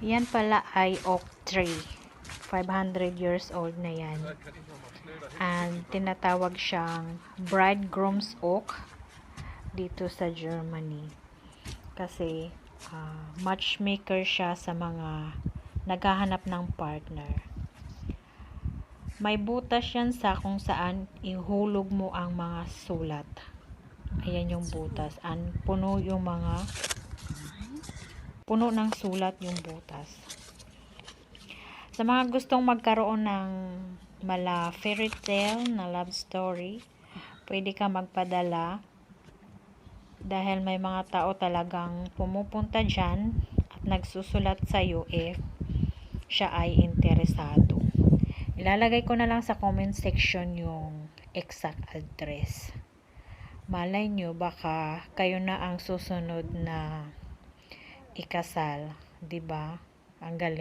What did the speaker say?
Yan pala ay oak tree. 500 years old na yan. And tinatawag siyang bridegroom's oak dito sa Germany. Kasi matchmaker siya sa mga naghahanap ng partner. May butas yan sa kung saan ihulog mo ang mga sulat. Ayan yung butas. Puno ng sulat yung butas. Sa mga gustong magkaroon ng mala fairy tale na love story, pwede ka magpadala dahil may mga tao talagang pumupunta dyan at nagsusulat sa'yo if siya ay interesado. Ilalagay ko na lang sa comment section yung exact address. Malay nyo, baka kayo na ang susunod na ikasal, 'di ba? Ang galing.